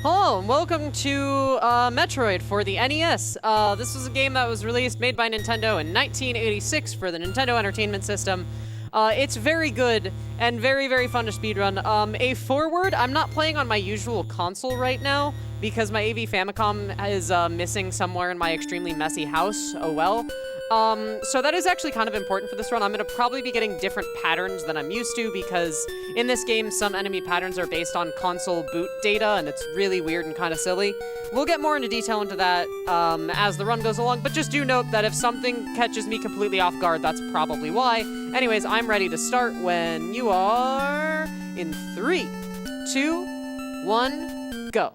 Hello, and welcome to Metroid for the NES. This was a game that was made by Nintendo in 1986 for the Nintendo Entertainment System. It's very good and very, very fun to speedrun. A forward, I'm not playing on my usual console right now because my AV Famicom is missing somewhere in my extremely messy house. Oh well. So that is actually kind of important for this run. I'm going to probably be getting different patterns than I'm used to because in this game, some enemy patterns are based on console boot data, and it's really weird and kind of silly. We'll get more into detail into that as the run goes along, but just do note that if something catches me completely off guard, that's probably why. Anyways, I'm ready to start when you are in 3, 2, 1, go.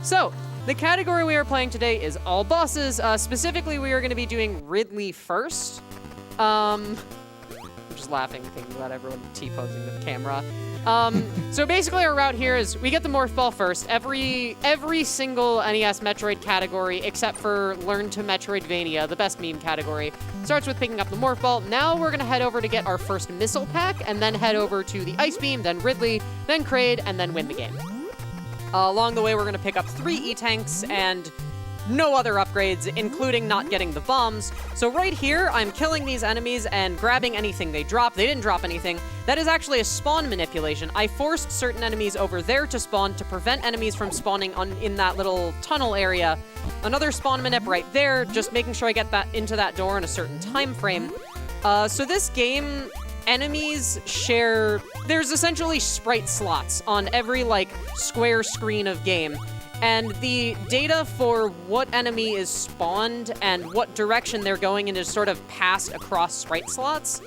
So, the category we are playing today is all bosses. Specifically, we are going to be doing Ridley first. I'm just laughing, thinking about everyone T-posing to the camera. So basically, our route here is we get the Morph Ball first. Every single NES Metroid category, except for Learn to Metroidvania, the best meme category, starts with picking up the Morph Ball. Now we're going to head over to get our first Missile Pack, and then head over to the Ice Beam, then Ridley, then Kraid, and then win the game. Along the way, we're going to pick up 3 E-Tanks and no other upgrades, including not getting the bombs. So right here, I'm killing these enemies and grabbing anything they drop. They didn't drop anything. That is actually a spawn manipulation. I forced certain enemies over there to spawn to prevent enemies from spawning in that little tunnel area. Another spawn manip right there, just making sure I get that into that door in a certain time frame. So this game, enemies share... There's essentially sprite slots on every, square screen of game. And the data for what enemy is spawned and what direction they're going in is sort of passed across sprite slots.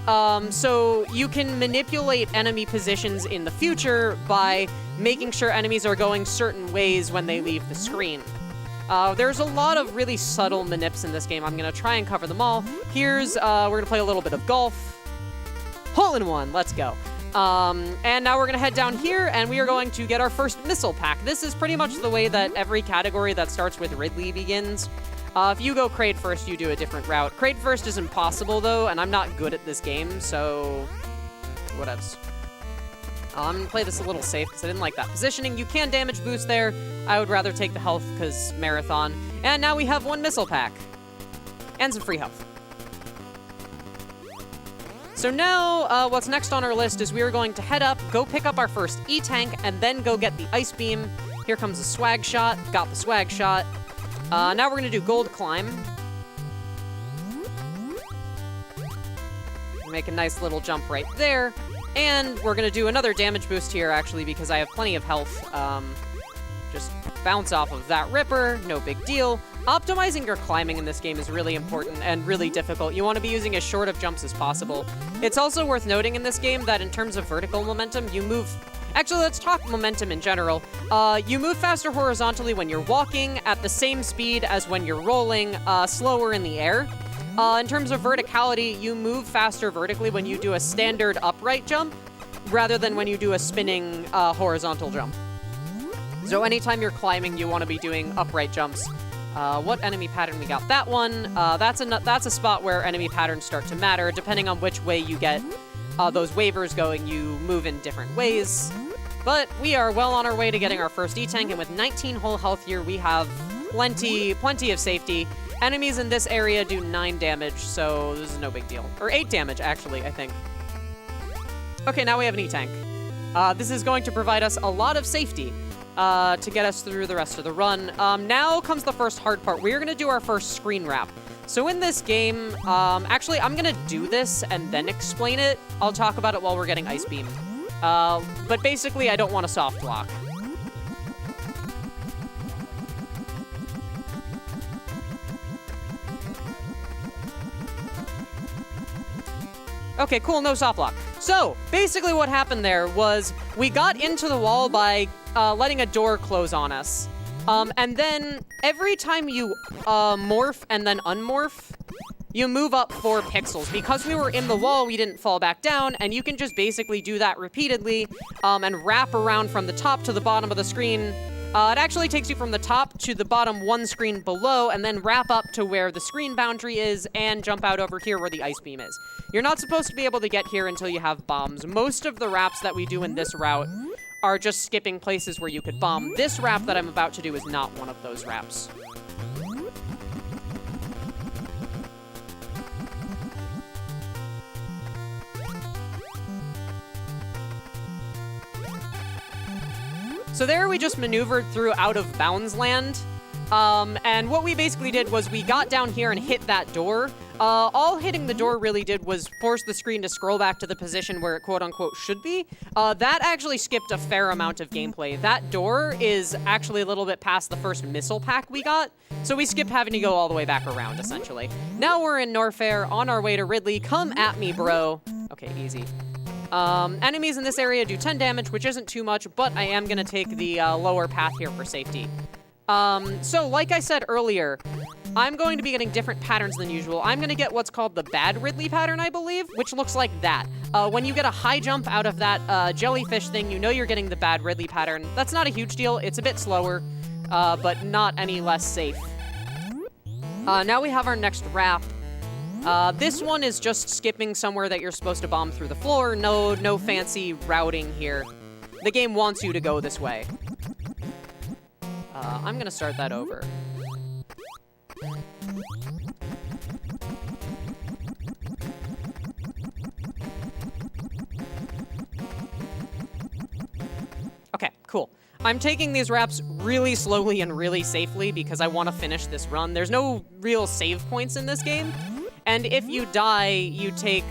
So you can manipulate enemy positions in the future by making sure enemies are going certain ways when they leave the screen. There's a lot of really subtle manips in this game. I'm going to try and cover them all. Here's, we're going to play a little bit of golf. Hole-in-one, let's go. And now we're going to head down here, and we are going to get our first Missile Pack. This is pretty much the way that every category that starts with Ridley begins. If you go Kraid first, you do a different route. Kraid first is impossible, though, and I'm not good at this game, so... whatevs. I'm going to play this a little safe, because I didn't like that positioning. You can damage boost there. I would rather take the health, because Marathon. And now we have 1 Missile Pack. And some free health. So now, what's next on our list is we are going to head up, go pick up our first E-Tank, and then go get the Ice Beam. Here comes the Swag Shot. Got the Swag Shot. Now we're going to do Gold Climb. Make a nice little jump right there. And we're going to do another damage boost here, actually, because I have plenty of health. Just bounce off of that Ripper. No big deal. Optimizing your climbing in this game is really important and really difficult. You want to be using as short of jumps as possible. It's also worth noting in this game that in terms of vertical momentum, you move... Actually, let's talk momentum in general. You move faster horizontally when you're walking, at the same speed as when you're rolling, slower in the air. In terms of verticality, you move faster vertically when you do a standard upright jump, rather than when you do a spinning horizontal jump. So anytime you're climbing, you want to be doing upright jumps. What enemy pattern we got? That one. That's a spot where enemy patterns start to matter. Depending on which way you get those waivers going, you move in different ways. But we are well on our way to getting our first E-Tank, and with 19 whole health here, we have plenty of safety. Enemies in this area do 9 damage, so this is no big deal. Or 8 damage, actually, I think. Okay, now we have an E-Tank. This is going to provide us a lot of safety. To get us through the rest of the run. Now comes the first hard part. We're going to do our first screen wrap. So in this game, actually, I'm going to do this and then explain it. I'll talk about it while we're getting Ice Beam. But basically, I don't want a soft lock. Okay, cool, no soft lock. So, basically what happened there was we got into the wall by letting a door close on us. And then every time you morph and then unmorph, you move up 4 pixels. Because we were in the wall, we didn't fall back down, and you can just basically do that repeatedly and wrap around from the top to the bottom of the screen. It actually takes you from the top to the bottom 1 screen below, and then wrap up to where the screen boundary is, and jump out over here where the Ice Beam is. You're not supposed to be able to get here until you have bombs. Most of the wraps that we do in this route are just skipping places where you could bomb. This wrap that I'm about to do is not one of those wraps. So there we just maneuvered through out of bounds land. And what we basically did was we got down here and hit that door. All hitting the door really did was force the screen to scroll back to the position where it quote-unquote should be. That actually skipped a fair amount of gameplay. That door is actually a little bit past the first missile pack we got, so we skipped having to go all the way back around, essentially. Now we're in Norfair, on our way to Ridley. Come at me, bro. Okay, easy. Enemies in this area do 10 damage, which isn't too much, but I am going to take the lower path here for safety. So like I said earlier, I'm going to be getting different patterns than usual. I'm going to get what's called the bad Ridley pattern, I believe, which looks like that. When you get a high jump out of that jellyfish thing, you know you're getting the bad Ridley pattern. That's not a huge deal. It's a bit slower, but not any less safe. Now we have our next wrap. This one is just skipping somewhere that you're supposed to bomb through the floor. No fancy routing here. The game wants you to go this way. I'm gonna start that over. Okay, cool. I'm taking these wraps really slowly and really safely because I want to finish this run. There's no real save points in this game. And if you die, you take,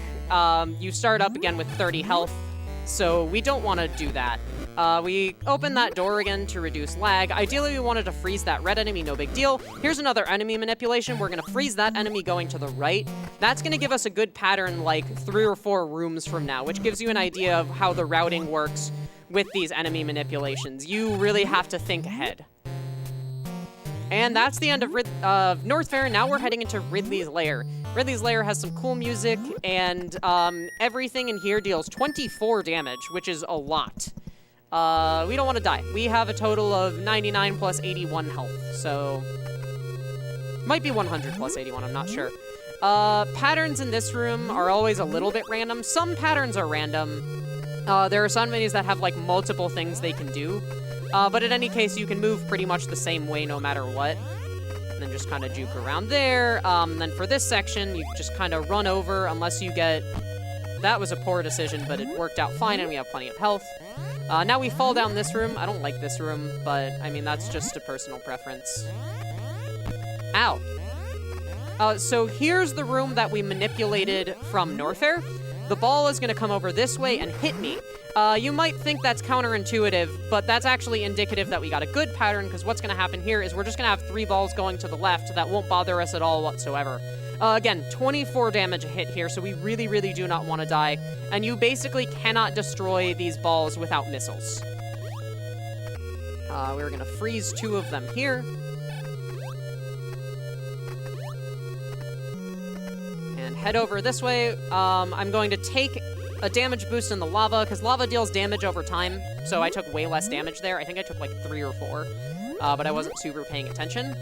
you start up again with 30 health. So we don't want to do that. We open that door again to reduce lag. Ideally, we wanted to freeze that red enemy, no big deal. Here's another enemy manipulation. We're going to freeze that enemy going to the right. That's going to give us a good pattern like 3 or 4 rooms from now, which gives you an idea of how the routing works with these enemy manipulations. You really have to think ahead. And that's the end of Norfair. Now we're heading into Ridley's Lair. Ridley's Lair has some cool music, and everything in here deals 24 damage, which is a lot. We don't want to die. We have a total of 99 plus 81 health, so... Might be 100 plus 81, I'm not sure. Patterns in this room are always a little bit random. Some patterns are random. There are some menus that have, like, multiple things they can do. But in any case, you can move pretty much the same way no matter what. And then just kind of juke around there. Then for this section, you just kind of run over unless you get... That was a poor decision, but it worked out fine, and we have plenty of health. Now we fall down this room. I don't like this room, but, I mean, that's just a personal preference. Ow. So here's the room that we manipulated from Norfair. The ball is going to come over this way and hit me. You might think that's counterintuitive, but that's actually indicative that we got a good pattern, because what's going to happen here is we're just going to have 3 balls going to the left that won't bother us at all whatsoever. Again, 24 damage a hit here, so we really, really do not want to die. And you basically cannot destroy these balls without missiles. We're going to freeze 2 of them here. And head over this way. I'm going to take a damage boost in the lava, because lava deals damage over time, so I took way less damage there. I think I took like 3 or 4, but I wasn't super paying attention.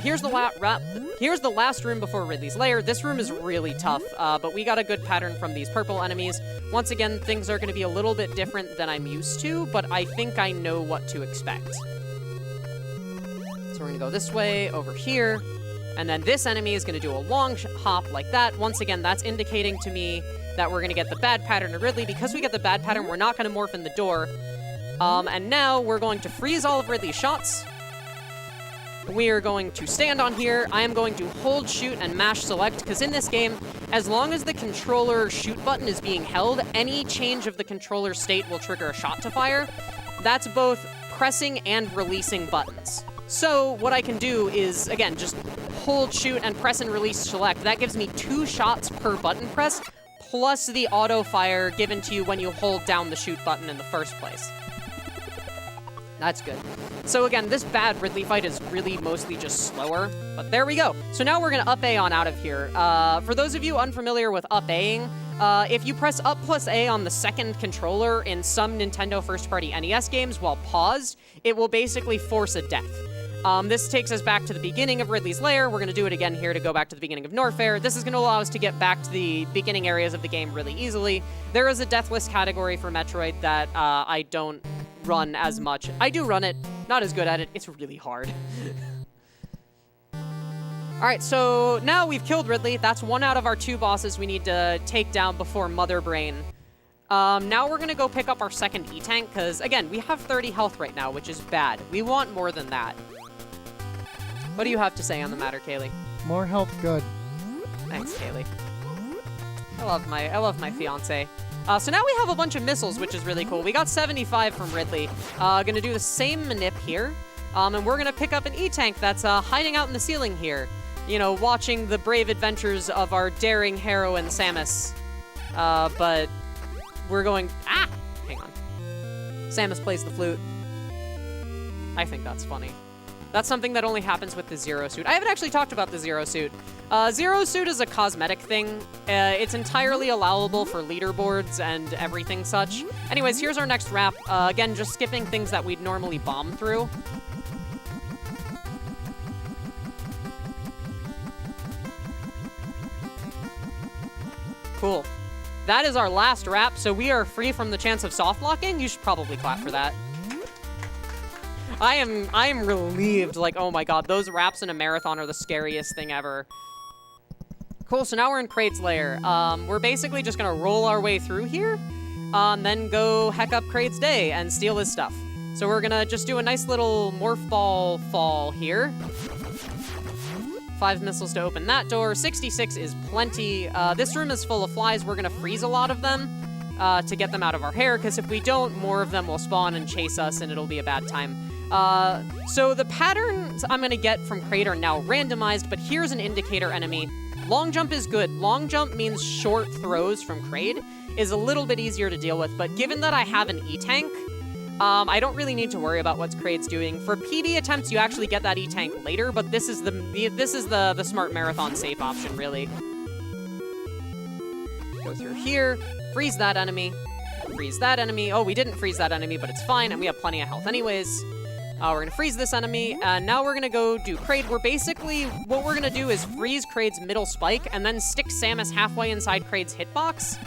Here's the last room before Ridley's Lair. This room is really tough, but we got a good pattern from these purple enemies. Once again, things are going to be a little bit different than I'm used to, but I think I know what to expect. So we're going to go this way, over here, and then this enemy is going to do a long hop like that. Once again, that's indicating to me that we're going to get the bad pattern of Ridley. Because we get the bad pattern, we're not going to morph in the door. And now we're going to freeze all of Ridley's shots. We are going to stand on here. I am going to hold, shoot, and mash select, because in this game, as long as the controller shoot button is being held, any change of the controller state will trigger a shot to fire. That's both pressing and releasing buttons. So what I can do is, again, just hold, shoot, and press and release select. That gives me 2 shots per button press, plus the auto fire given to you when you hold down the shoot button in the first place. That's good. So again, this bad Ridley fight is really mostly just slower, but there we go. So now we're going to up A on out of here. For those of you unfamiliar with up Aing, if you press up plus A on the second controller in some Nintendo first-party NES games while paused, it will basically force a death. This takes us back to the beginning of Ridley's Lair. We're going to do it again here to go back to the beginning of Norfair. This is going to allow us to get back to the beginning areas of the game really easily. There is a deathless category for Metroid that I don't run as much. I do run it, not as good at it. It's really hard. All right, so now we've killed Ridley. That's 1 out of our 2 bosses we need to take down before Mother Brain. Now we're gonna go pick up our second E-Tank, because, again, we have 30 health right now, which is bad. We want more than that. What do you have to say on the matter, Kaylee? More health, good. Thanks, Kaylee. I love my fiance. So now we have a bunch of missiles, which is really cool. We got 75 from Ridley. Gonna do the same manip here. And we're gonna pick up an E-Tank that's hiding out in the ceiling here. You know, watching the brave adventures of our daring heroine, Samus. But we're going... Ah! Hang on. Samus plays the flute. I think that's funny. That's something that only happens with the Zero Suit. I haven't actually talked about the Zero Suit. Zero Suit is a cosmetic thing. It's entirely allowable for leaderboards and everything such. Anyways, here's our next wrap. Again, just skipping things that we'd normally bomb through. Cool. That is our last wrap, so we are free from the chance of soft locking. You should probably clap for that. I am relieved. Like, oh my god, those wraps in a marathon are the scariest thing ever. Cool, so now we're in Kraid's lair. We're basically just gonna roll our way through here, then go heck up Kraid's day and steal his stuff. So we're gonna just do a nice little morph ball fall here. 5 missiles to open that door. 66 is plenty. This room is full of flies. We're gonna freeze a lot of them to get them out of our hair, because if we don't, more of them will spawn and chase us, and it'll be a bad time. So the patterns I'm gonna get from Kraid are now randomized, but here's an indicator enemy. Long jump is good. Long jump means short throws from Kraid is a little bit easier to deal with, but given that I have an E-Tank, I don't really need to worry about what Kraid's doing. For PB attempts, you actually get that E-Tank later, but this is the smart marathon safe option, really. Go through here, freeze that enemy, freeze that enemy. Oh, we didn't freeze that enemy, but it's fine, and we have plenty of health anyways. We're gonna freeze this enemy, and now we're gonna go do Kraid. What we're gonna do is freeze Kraid's middle spike, and then stick Samus halfway inside Kraid's hitbox.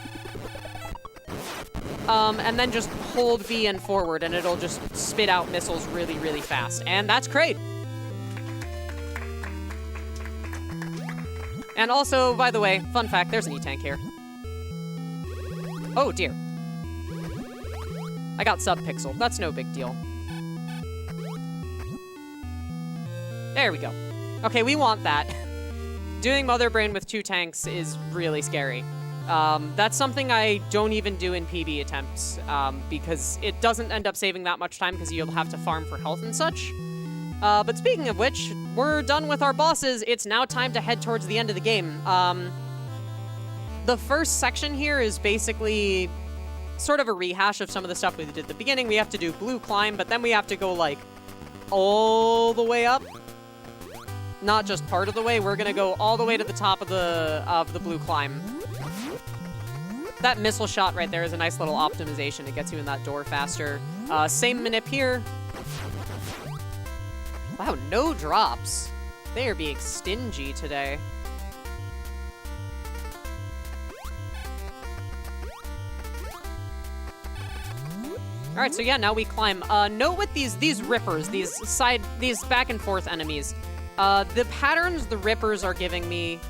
And then just hold B and forward, and it'll just spit out missiles really, really fast. And that's Kraid. And also, by the way, fun fact, there's an E-Tank here. Oh, dear. I got sub-pixel. That's no big deal. There we go. Okay, we want that. Doing Mother Brain with 2 tanks is really scary. That's something I don't even do in PB attempts, because it doesn't end up saving that much time because you'll have to farm for health and such. But speaking of which, we're done with our bosses. It's now time to head towards the end of the game. The first section here is basically sort of a rehash of some of the stuff we did at the beginning. We have to do blue climb, but then we have to go, like, all the way up. Not just part of the way. We're gonna go all the way to the top of the blue climb. That missile shot right there is a nice little optimization. It gets you in that door faster. Same manip here. Wow, no drops. They are being stingy today. All right, so yeah, now we climb. Note with these rippers, these back and forth enemies, the patterns the rippers are giving me,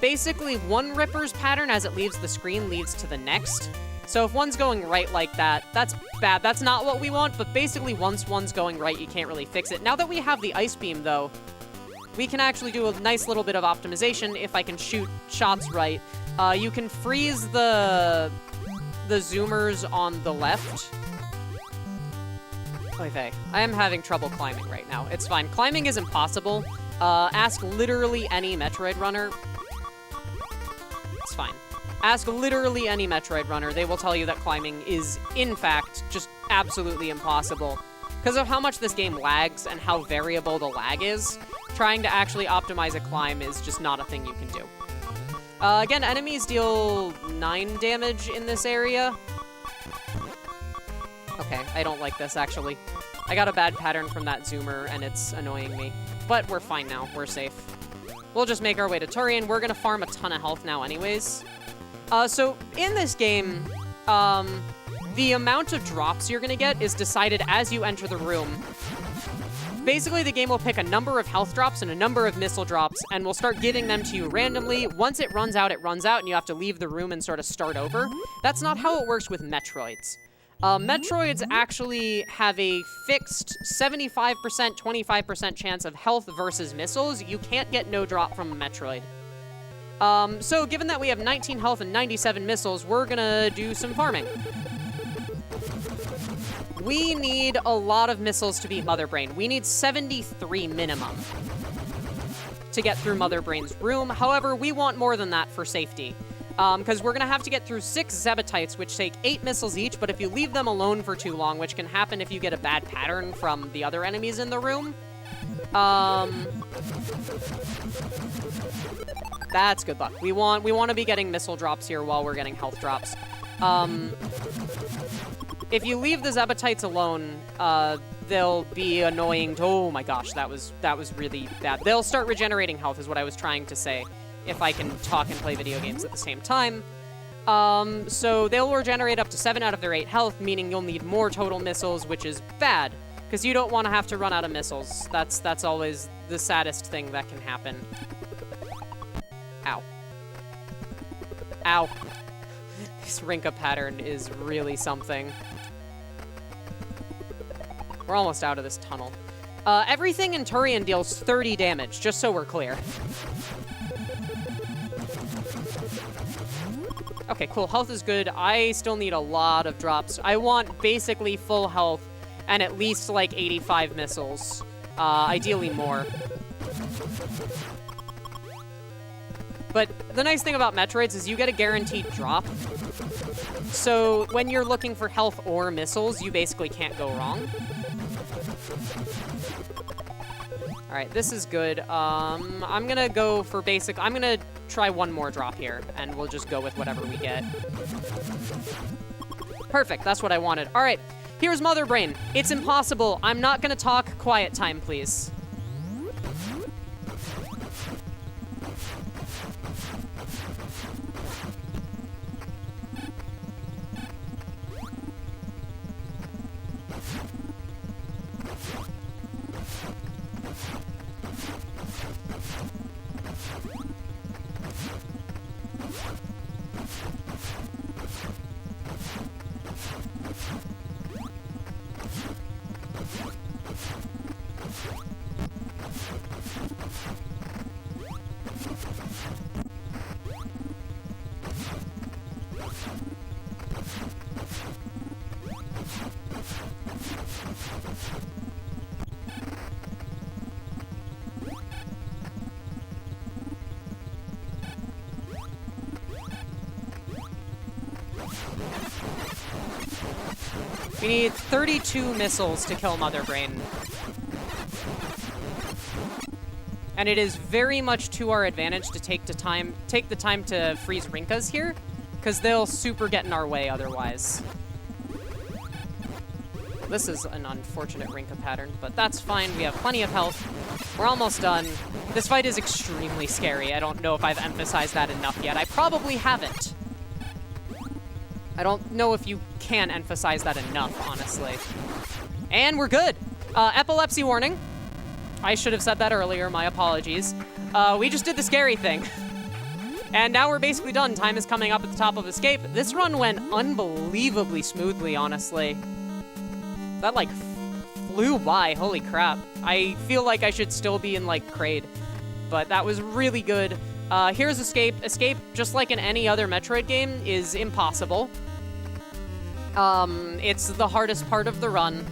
basically one ripper's pattern as it leaves the screen leads to the next. So if one's going right like that, that's bad. That's not what we want, but basically once one's going right, you can't really fix it. Now that we have the Ice Beam, though, we can actually do a nice little bit of optimization if I can shoot shots right. You can freeze the zoomers on the left. Okay, I am having trouble climbing right now. It's fine. Climbing is impossible. Ask literally any Metroid runner. It's fine. Ask literally any Metroid runner. They will tell you that climbing is, in fact, just absolutely impossible. Because of how much this game lags and how variable the lag is, trying to actually optimize a climb is just not a thing you can do. Again, enemies deal 9 damage in this area. Okay, I don't like this, actually. I got a bad pattern from that zoomer, and it's annoying me. But we're fine now. We're safe. We'll just make our way to Turian. We're gonna farm a ton of health now anyways. So, in this game, The amount of drops you're gonna get is decided as you enter the room. Basically, the game will pick a number of health drops and a number of missile drops, and will start giving them to you randomly. Once it runs out, and you have to leave the room and sort of start over. That's not how it works with Metroids. Metroids actually have a fixed 75%, 25% chance of health versus missiles. You can't get no drop from a Metroid. So given that we have 19 health and 97 missiles, we're gonna do some farming. We need a lot of missiles to beat Mother Brain. We need 73 minimum to get through Mother Brain's room. However, we want more than that for safety. Because we're going to have to get through 6 Zebatites, which take 8 missiles each, but if you leave them alone for too long, which can happen if you get a bad pattern from the other enemies in the room, that's good luck. We want to be getting missile drops here while we're getting health drops. If you leave the Zebatites alone, they'll be annoying. Oh my gosh, that was really bad. They'll start regenerating health is what I was trying to say, if I can talk and play video games at the same time. So they'll regenerate up to 7 out of their 8 health, meaning you'll need more total missiles, which is bad, because you don't want to have to run out of missiles. That's always the saddest thing that can happen. Ow. Ow. This Rinka pattern is really something. We're almost out of this tunnel. Everything in Turian deals 30 damage, just so we're clear. Okay, cool. Health is good. I still need a lot of drops. I want basically full health and at least like 85 missiles. Ideally more. But the nice thing about Metroids is you get a guaranteed drop. So when you're looking for health or missiles, you basically can't go wrong. All right, this is good. I'm gonna go for basic. I'm gonna try one more drop here, and we'll just go with whatever we get. Perfect, that's what I wanted. All right, here's Mother Brain. It's impossible. I'm not gonna talk. Quiet time, please. We need 32 missiles to kill Mother Brain. And it is very much to our advantage to take the time to freeze Rinkas here, because they'll super get in our way otherwise. This is an unfortunate Rinka pattern, but that's fine. We have plenty of health. We're almost done. This fight is extremely scary. I don't know if I've emphasized that enough yet. I probably haven't. I don't know if you can emphasize that enough, honestly. And we're good. Epilepsy warning. I should have said that earlier. My apologies. We just did the scary thing. And now we're basically done. Time is coming up at the top of escape. This run went unbelievably smoothly, honestly. That, like, flew by. Holy crap. I feel like I should still be in, like, Kraid. But that was really good. Here's Escape. Escape, just like in any other Metroid game, is impossible. It's the hardest part of the run.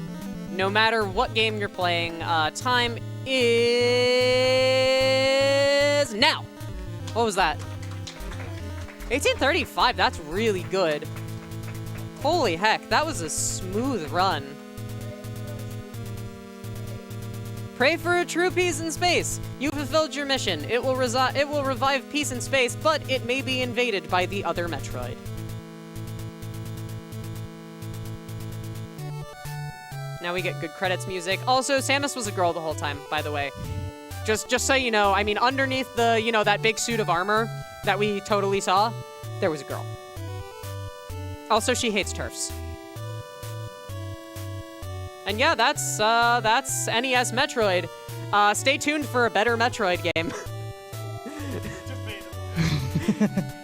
No matter what game you're playing, time is now. What was that? 1835, that's really good. Holy heck, that was a smooth run. Pray for a true peace in space. You fulfilled your mission. It will revive peace in space, but it may be invaded by the other Metroid. Now we get good credits music. Also, Samus was a girl the whole time, by the way. Just so you know, I mean, underneath the, that big suit of armor that we totally saw, there was a girl. Also, she hates turfs. And yeah, that's NES Metroid. Stay tuned for a better Metroid game. Debatable.